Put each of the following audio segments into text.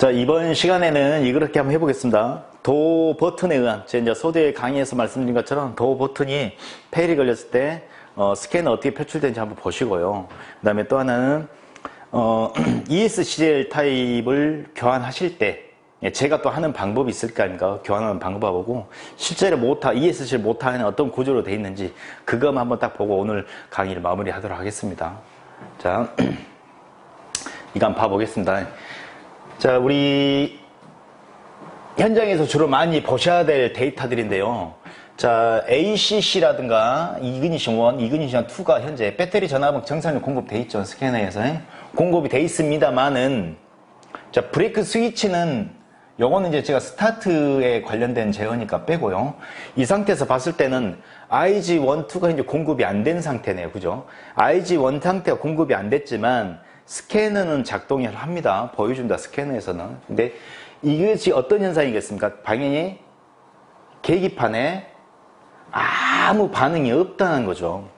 자, 이번 시간에는 이렇게 한번 해보겠습니다. 도 버튼에 의한, 제가 이제 소대 강의에서 말씀드린 것처럼 도 버튼이 페일이 걸렸을 때 스캐너 어떻게 표출되는지 한번 보시고요. 그 다음에 또 하나는 ESCL 타입을 교환하실 때 제가 또 하는 방법이 있을 거 아닙니까? 교환하는 방법하고 실제로 ESCL 모터는 어떤 구조로 되어 있는지 그것만 한번 딱 보고 오늘 강의를 마무리하도록 하겠습니다. 자, 이거 한번 봐보겠습니다. 자, 우리 현장에서 주로 많이 보셔야 될 데이터들인데요. 자, ACC라든가 이그니션 1, 이그니션 2가 현재 배터리 전압은 정상적으로 공급되어 있죠. 스캐너에서 공급이 되어 있습니다만은, 자, 브레이크 스위치는 요거는 이제 제가 스타트에 관련된 제어니까 빼고요. 이 상태에서 봤을 때는 IG1, 2가 이제 공급이 안 된 상태네요. 그죠? IG1 상태가 공급이 안 됐지만 스캐너는 작동을 합니다. 보여준다, 스캐너에서는. 근데 이것이 어떤 현상이겠습니까? 당연히 계기판에 아무 반응이 없다는 거죠.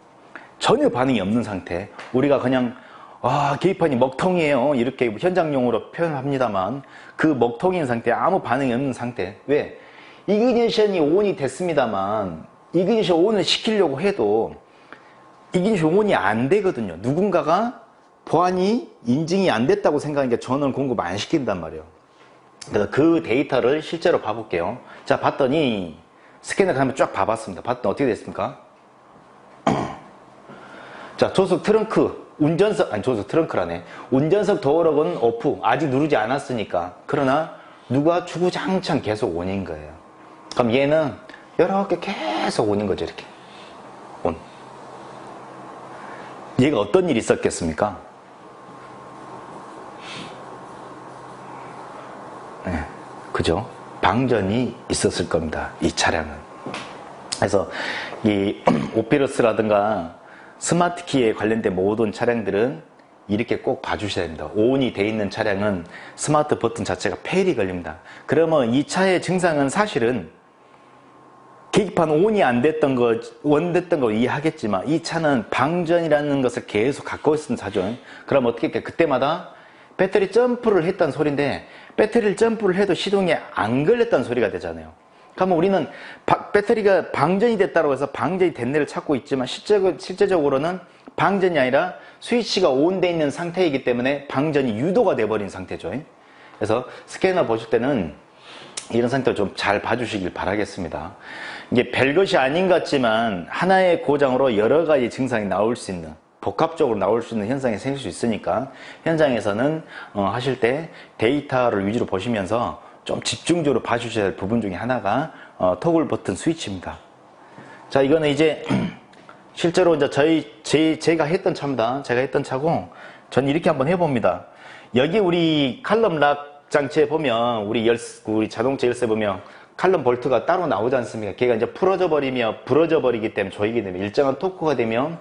전혀 반응이 없는 상태. 우리가 그냥 계기판이 먹통이에요, 이렇게 현장용어로 표현합니다만 그 먹통인 상태, 아무 반응이 없는 상태. 왜? 이그니션이 ON이 됐습니다만 이그니션 ON을 시키려고 해도 이그니션 ON이 안 되거든요. 누군가가 보안이 인증이 안 됐다고 생각하니까 전원 공급 안 시킨단 말이에요. 그래서 그 데이터를 실제로 봐볼게요. 자, 봤더니 스캐너를 한번 쫙 봐봤습니다. 봤더니 어떻게 됐습니까? 자, 조수석 트렁크, 조수석 트렁크라네. 운전석 도어록은 오프, 아직 누르지 않았으니까. 그러나 누가 주구장창 계속 ON인 거예요. 그럼 얘는 이렇게 계속 ON인 거죠. 이렇게 ON. 얘가 어떤 일이 있었겠습니까? 네, 그죠? 방전이 있었을 겁니다. 이 차량은. 그래서 이 오피러스라든가 스마트키에 관련된 모든 차량들은 이렇게 꼭 봐주셔야 됩니다. ON이 돼 있는 차량은 스마트 버튼 자체가 페일이 걸립니다. 그러면 이 차의 증상은 사실은 계기판 ON이 안 됐던 거, 원됐던 거 이해하겠지만 이 차는 방전이라는 것을 계속 갖고 있는 차죠. 그럼 어떻게 할까요? 그때마다 배터리 점프를 했다는 소리인데 배터리를 점프를 해도 시동이 안 걸렸다는 소리가 되잖아요. 그러면 우리는 배터리가 방전이 됐다고 해서 방전이 된 데를 찾고 있지만 실제적으로는 방전이 아니라 스위치가 온돼 있는 상태이기 때문에 방전이 유도가 돼버린 상태죠. 그래서 스캐너 보실 때는 이런 상태를 좀 잘 봐주시길 바라겠습니다. 이게 별것이 아닌 것 같지만 하나의 고장으로 여러 가지 증상이 나올 수 있는, 복합적으로 나올 수 있는 현상이 생길 수 있으니까 현장에서는 하실 때 데이터를 위주로 보시면서 좀 집중적으로 봐주셔야 할 부분 중에 하나가 토글 버튼 스위치입니다. 자, 이거는 이제 실제로 이제 제가 했던 차입니다. 제가 했던 차고 전 이렇게 한번 해봅니다. 여기 우리 칼럼 락 장치에 보면 우리 자동차 열쇠 보면 칼럼 볼트가 따로 나오지 않습니까? 걔가 이제 부러져 버리기 때문에 조이게 되면 일정한 토크가 되면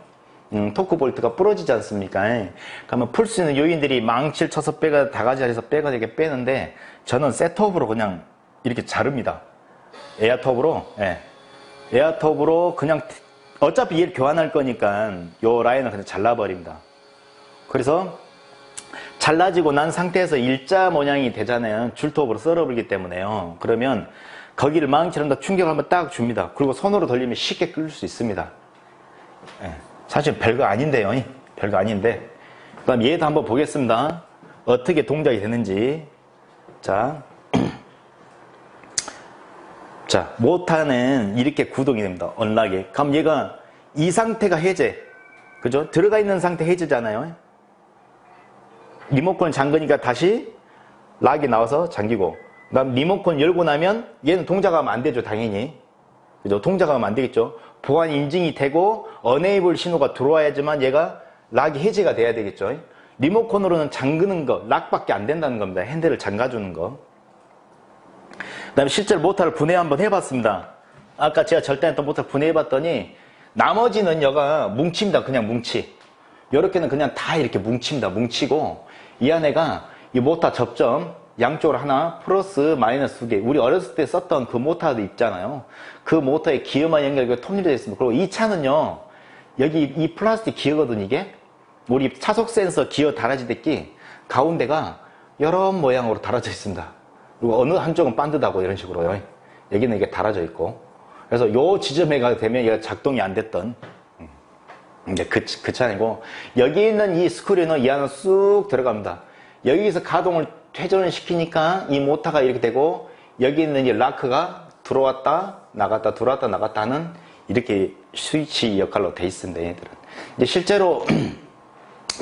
토크 볼트가 부러지지 않습니까? 그러면 풀 수 있는 요인들이 망치를 쳐서 다가지에서 이렇게 빼는데 저는 셋톱으로 그냥 이렇게 자릅니다. 에어톱으로, 에어톱으로 그냥 어차피 얘를 교환할 거니까 요 라인을 그냥 잘라버립니다. 그래서 잘라지고 난 상태에서 일자 모양이 되잖아요. 줄톱으로 썰어버리기 때문에요. 그러면 거기를 망치로 더 충격을 한번 딱 줍니다. 그리고 손으로 돌리면 쉽게 끌 수 있습니다. 사실 별거 아닌데요. 별거 아닌데. 그 다음 얘도 한번 보겠습니다. 어떻게 동작이 되는지. 자, 모터는 이렇게 구동이 됩니다. 언락이. 그럼 얘가 이 상태가 해제. 그죠? 들어가 있는 상태 해제잖아요. 리모컨 잠그니까 다시 락이 나와서 잠기고. 그 다음 리모컨 열고 나면 얘는 동작하면 안 되죠. 당연히. 그죠? 동작하면 안 되겠죠. 보안 인증이 되고 어네이블 신호가 들어와야지만 얘가 락이 해제가 돼야 되겠죠. 리모컨으로는 잠그는 거, 락밖에 안 된다는 겁니다. 핸들을 잠가주는 거. 그 다음에 실제로 모터를 분해 한번 해봤습니다. 아까 제가 절단했던 모터를 분해해봤더니 나머지는 여가 뭉칩니다. 그냥 뭉치. 요렇게는 그냥 다 이렇게 뭉칩니다. 뭉치고 이 안에가 이 모터 접점 양쪽으로 하나 플러스 마이너스 2개, 우리 어렸을 때 썼던 그 모터도 있잖아요. 그 모터에 기어만 연결되어 통일되어 있습니다. 그리고 이 차는요, 여기 이 플라스틱 기어거든요. 이게 우리 차속 센서 기어 달아지댔기 가운데가 여러 모양으로 달아져 있습니다. 그리고 어느 한쪽은 반듯하고 이런 식으로요. 여기는 이게 달아져 있고. 그래서 요 지점에 가게 되면 얘가 작동이 안 됐던 이제 그 차량이고, 여기 있는 이 스크류는 이 안으로 쑥 들어갑니다. 여기서 가동을 회전을 시키니까 이 모터가 이렇게 되고, 여기 있는 이 락크가 들어왔다 나갔다 들어왔다 나갔다 하는 이렇게 스위치 역할로 돼 있습니다. 얘들은 이제 실제로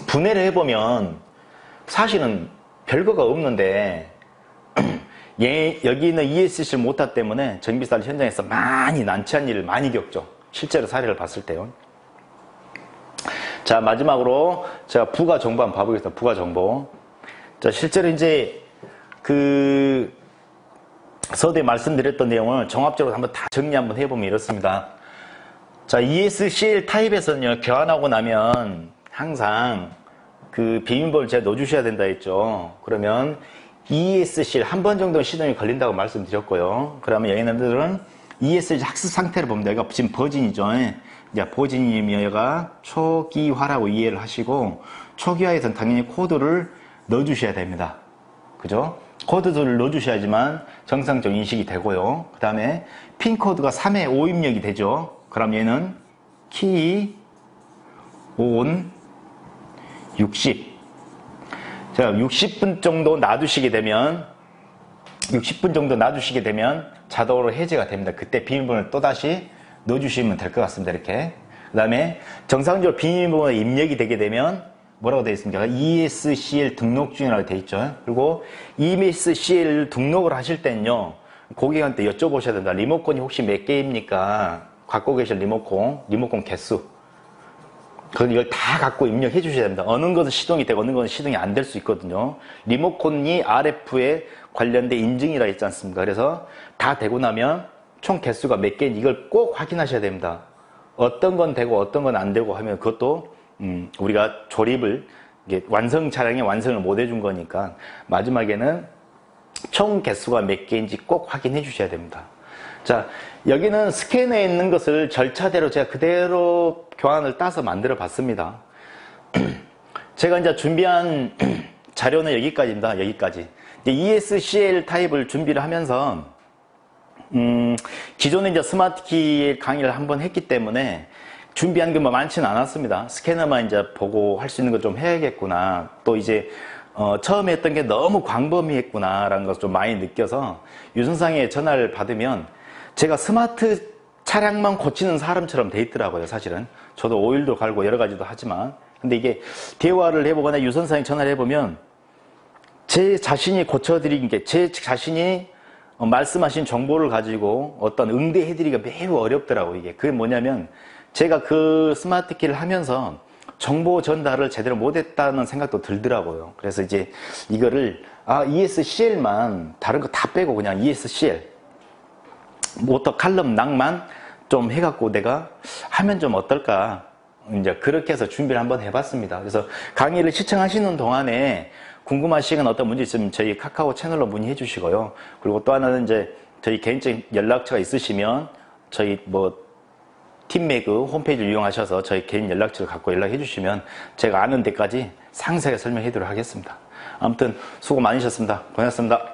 분해를 해보면 사실은 별거가 없는데, 여기 있는 ESC 모터 때문에 정비사 현장에서 많이 난처한 일을 많이 겪죠. 실제로 사례를 봤을 때요. 자, 마지막으로 제가 부가 정보 한번 봐보겠습니다. 부가 정보. 자, 실제로 이제 서두에 말씀드렸던 내용을 종합적으로 한번 다 정리 한번 해보면 이렇습니다. 자, ESCL 타입에서는요, 교환하고 나면 항상 그 비밀번호를 제가 넣어주셔야 된다 했죠. 그러면 ESCL 한 번 정도는 시동이 걸린다고 말씀드렸고요. 그러면 얘네들은 ESCL 학습 상태를 보면 내가 지금 버진이죠. 이제 버진이면 얘가 초기화라고 이해를 하시고, 초기화에서는 당연히 코드를 넣어주셔야 됩니다. 그죠? 코드들을 넣어주셔야지만 정상적 인식이 되고요. 그 다음에 핀 코드가 3회 5입력이 되죠. 그럼 얘는 키, 온, 60. 자, 60분 정도 놔두시게 되면 자동으로 해제가 됩니다. 그때 비밀번호를 또다시 넣어주시면 될 것 같습니다. 이렇게. 그 다음에 정상적으로 비밀번호가 입력이 되게 되면 뭐라고 되어 있습니까? ESCL 등록 중이라고 되어 있죠. 그리고 ESCL 등록을 하실 때는요, 고객한테 여쭤보셔야 된다. 리모컨이 혹시 몇 개입니까? 갖고 계실 리모컨 개수. 이걸 다 갖고 입력해 주셔야 됩니다. 어느 것은 시동이 되고 어느 것은 시동이 안 될 수 있거든요. 리모컨이 RF에 관련된 인증이라 있지 않습니까? 그래서 다 되고 나면 총 개수가 몇 개인지 이걸 꼭 확인하셔야 됩니다. 어떤 건 되고 어떤 건 안 되고 하면 그것도 우리가 조립을, 차량의 완성을 못 해준 거니까 마지막에는 총 개수가 몇 개인지 꼭 확인해 주셔야 됩니다. 자, 여기는 스캐너에 있는 것을 절차대로 제가 그대로 교환을 따서 만들어 봤습니다. 제가 이제 준비한 자료는 여기까지입니다. 여기까지. ESCL 타입을 준비를 하면서 기존에 이제 스마트키 강의를 한번 했기 때문에 준비한 게 뭐 많지는 않았습니다. 스캐너만 이제 보고 할 수 있는 거 좀 해야겠구나. 또 이제 처음에 했던 게 너무 광범위했구나라는 것을 좀 많이 느껴서 유선상에 전화를 받으면 제가 스마트 차량만 고치는 사람처럼 돼 있더라고요. 사실은 저도 오일도 갈고 여러 가지도 하지만, 근데 이게 대화를 해보거나 유선상에 전화를 해보면 제 자신이 고쳐드리는 게, 제 자신이 말씀하신 정보를 가지고 어떤 응대해드리기가 매우 어렵더라고요. 이게 그게 뭐냐면 제가 그 스마트키를 하면서 정보 전달을 제대로 못했다는 생각도 들더라고요. 그래서 이제 이거를 ESCL만 다른 거 다 빼고 그냥 ESCL 모터 칼럼 낭만 좀 해갖고 내가 하면 좀 어떨까, 이제 그렇게 해서 준비를 한번 해봤습니다. 그래서 강의를 시청하시는 동안에 궁금하시거나 어떤 문제 있으면 저희 카카오 채널로 문의해 주시고요. 그리고 또 하나는 이제 저희 개인적인 연락처가 있으시면 저희 팀매그 홈페이지를 이용하셔서 저희 개인 연락처를 갖고 연락해 주시면 제가 아는 데까지 상세하게 설명해 드리도록 하겠습니다. 아무튼 수고 많으셨습니다. 고맙습니다.